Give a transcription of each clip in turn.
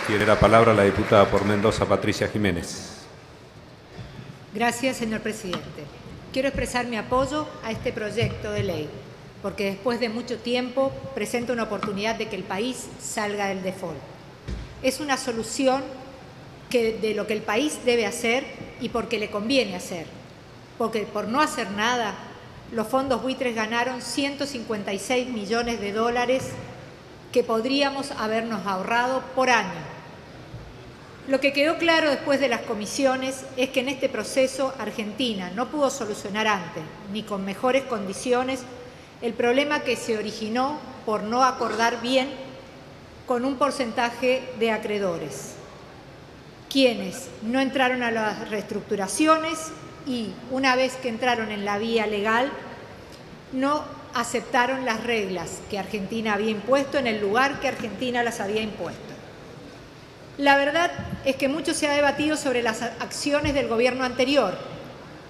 Tiene la palabra la diputada por Mendoza, Patricia Jiménez. Gracias, señor presidente. Quiero expresar mi apoyo a este proyecto de ley, porque después de mucho tiempo presenta una oportunidad de que el país salga del default. Es una solución de lo que el país debe hacer y porque le conviene hacer. Porque por no hacer nada, los fondos buitres ganaron 156 millones de dólares que podríamos habernos ahorrado por año. Lo que quedó claro después de las comisiones es que en este proceso Argentina no pudo solucionar antes, ni con mejores condiciones, el problema que se originó por no acordar bien con un porcentaje de acreedores, quienes no entraron a las reestructuraciones y, una vez que entraron en la vía legal, no aceptaron las reglas que Argentina había impuesto en el lugar que Argentina las había impuesto. La verdad es que mucho se ha debatido sobre las acciones del gobierno anterior.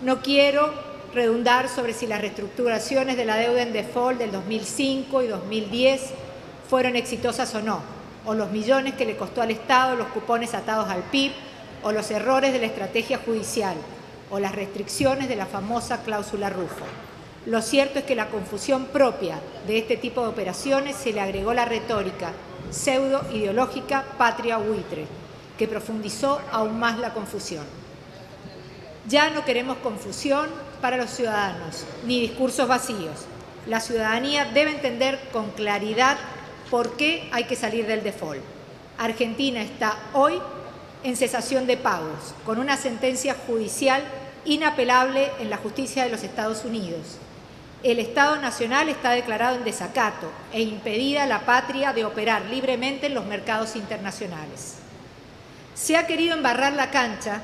No quiero redundar sobre si las reestructuraciones de la deuda en default del 2005 y 2010 fueron exitosas o no, o los millones que le costó al Estado los cupones atados al PIB, o los errores de la estrategia judicial, o las restricciones de la famosa cláusula Rufo. Lo cierto es que la confusión propia de este tipo de operaciones se le agregó la retórica pseudo-ideológica patria buitre, que profundizó aún más la confusión. Ya no queremos confusión para los ciudadanos, ni discursos vacíos. La ciudadanía debe entender con claridad por qué hay que salir del default. Argentina está hoy en cesación de pagos, con una sentencia judicial inapelable en la justicia de los Estados Unidos. El Estado Nacional está declarado en desacato e impedida la patria de operar libremente en los mercados internacionales. Se ha querido embarrar la cancha,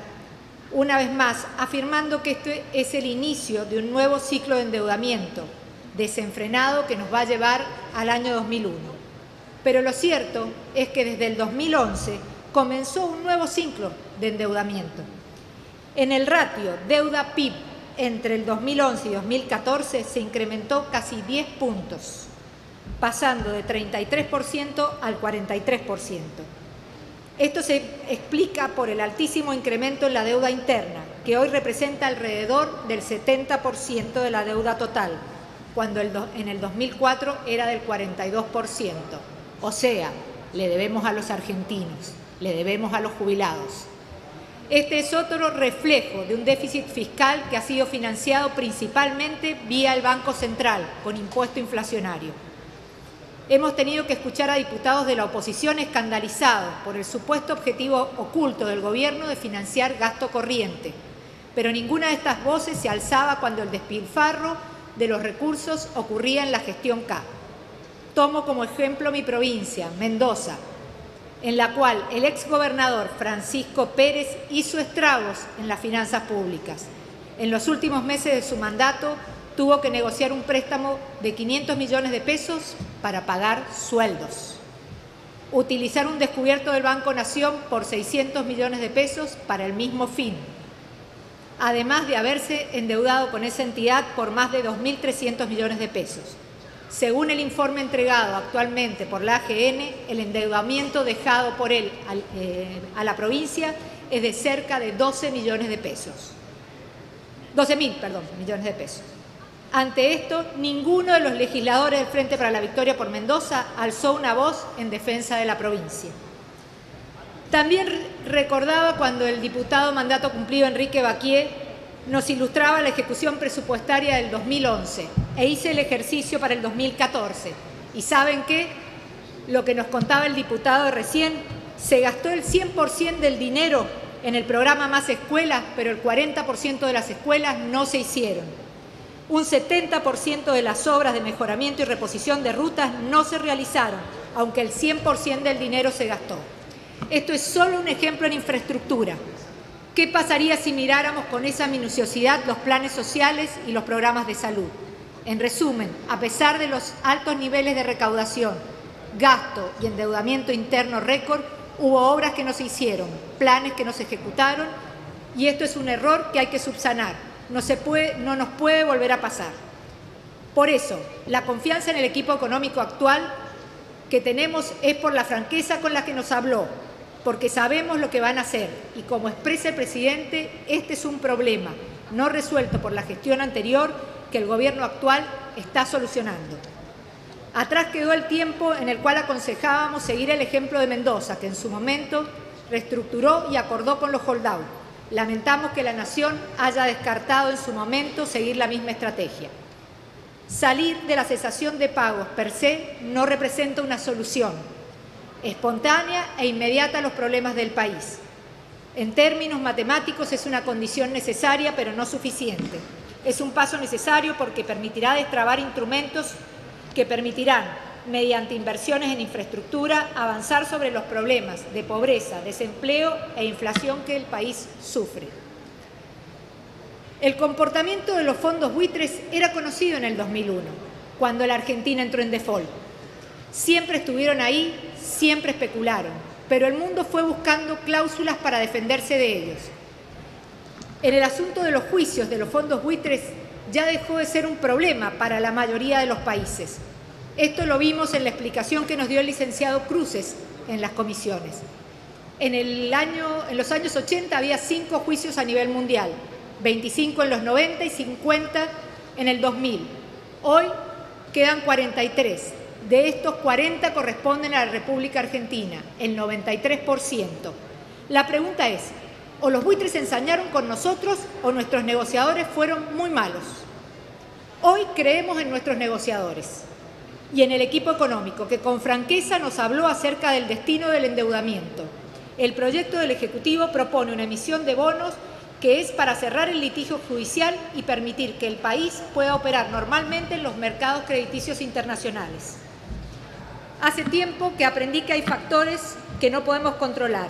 una vez más, afirmando que este es el inicio de un nuevo ciclo de endeudamiento desenfrenado que nos va a llevar al año 2001. Pero lo cierto es que desde el 2011 comenzó un nuevo ciclo de endeudamiento. En el ratio deuda-PIB entre el 2011 y 2014 se incrementó casi 10 puntos, pasando de 33% al 43%. Esto se explica por el altísimo incremento en la deuda interna, que hoy representa alrededor del 70% de la deuda total, cuando en el 2004 era del 42%. O sea, le debemos a los argentinos, le debemos a los jubilados. Este es otro reflejo de un déficit fiscal que ha sido financiado principalmente vía el Banco Central, con impuesto inflacionario. Hemos tenido que escuchar a diputados de la oposición escandalizados por el supuesto objetivo oculto del gobierno de financiar gasto corriente, pero ninguna de estas voces se alzaba cuando el despilfarro de los recursos ocurría en la gestión K. Tomo como ejemplo mi provincia, Mendoza, en la cual el exgobernador Francisco Pérez hizo estragos en las finanzas públicas. En los últimos meses de su mandato tuvo que negociar un préstamo de 500 millones de pesos para pagar sueldos, utilizar un descubierto del Banco Nación por 600 millones de pesos para el mismo fin, además de haberse endeudado con esa entidad por más de 2.300 millones de pesos. Según el informe entregado actualmente por la AGN, el endeudamiento dejado por él a la provincia es de cerca de 12.000 millones de pesos. Ante esto, ninguno de los legisladores del Frente para la Victoria por Mendoza alzó una voz en defensa de la provincia. También recordaba cuando el diputado mandato cumplido Enrique Baquié nos ilustraba la ejecución presupuestaria del 2011 e hice el ejercicio para el 2014. ¿Y saben qué? Lo que nos contaba el diputado recién, se gastó el 100% del dinero en el programa Más Escuelas, pero el 40% de las escuelas no se hicieron. Un 70% de las obras de mejoramiento y reposición de rutas no se realizaron, aunque el 100% del dinero se gastó. Esto es solo un ejemplo en infraestructura. ¿Qué pasaría si miráramos con esa minuciosidad los planes sociales y los programas de salud? En resumen, a pesar de los altos niveles de recaudación, gasto y endeudamiento interno récord, hubo obras que no se hicieron, planes que no se ejecutaron, y esto es un error que hay que subsanar. No nos puede volver a pasar. Por eso, la confianza en el equipo económico actual que tenemos es por la franqueza con la que nos habló, porque sabemos lo que van a hacer y como expresa el presidente, este es un problema no resuelto por la gestión anterior que el gobierno actual está solucionando. Atrás quedó el tiempo en el cual aconsejábamos seguir el ejemplo de Mendoza, que en su momento reestructuró y acordó con los holdout. Lamentamos que la Nación haya descartado en su momento seguir la misma estrategia. Salir de la cesación de pagos per se no representa una solución espontánea e inmediata a los problemas del país. En términos matemáticos es una condición necesaria, pero no suficiente. Es un paso necesario porque permitirá destrabar instrumentos que permitirán, mediante inversiones en infraestructura, avanzar sobre los problemas de pobreza, desempleo e inflación que el país sufre. El comportamiento de los fondos buitres era conocido en el 2001, cuando la Argentina entró en default. Siempre estuvieron ahí, siempre especularon, pero el mundo fue buscando cláusulas para defenderse de ellos. En el asunto de los juicios de los fondos buitres ya dejó de ser un problema para la mayoría de los países. Esto lo vimos en la explicación que nos dio el licenciado Cruces en las comisiones. En los años 80 había 5 juicios a nivel mundial, 25 en los 90 y 50 en el 2000. Hoy quedan 43. De estos, 40 corresponden a la República Argentina, el 93%. La pregunta es, o los buitres se ensañaron con nosotros o nuestros negociadores fueron muy malos. Hoy creemos en nuestros negociadores y en el equipo económico, que con franqueza nos habló acerca del destino del endeudamiento. El proyecto del Ejecutivo propone una emisión de bonos que es para cerrar el litigio judicial y permitir que el país pueda operar normalmente en los mercados crediticios internacionales. Hace tiempo que aprendí que hay factores que no podemos controlar.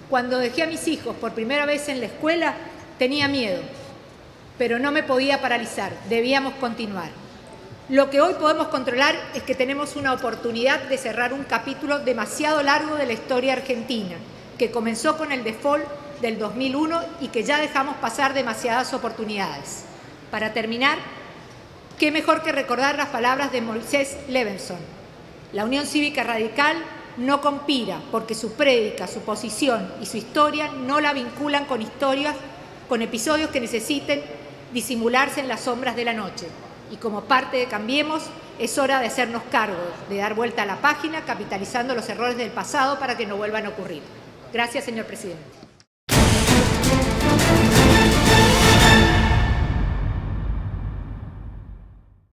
Cuando dejé a mis hijos por primera vez en la escuela, tenía miedo, pero no me podía paralizar, debíamos continuar. Lo que hoy podemos controlar es que tenemos una oportunidad de cerrar un capítulo demasiado largo de la historia argentina, que comenzó con el default del 2001 y que ya dejamos pasar demasiadas oportunidades. Para terminar, qué mejor que recordar las palabras de Moisés Levenson. La Unión Cívica Radical no conspira porque su prédica, su posición y su historia no la vinculan con episodios que necesiten disimularse en las sombras de la noche. Y como parte de Cambiemos, es hora de hacernos cargo, de dar vuelta a la página, capitalizando los errores del pasado para que no vuelvan a ocurrir. Gracias, señor presidente.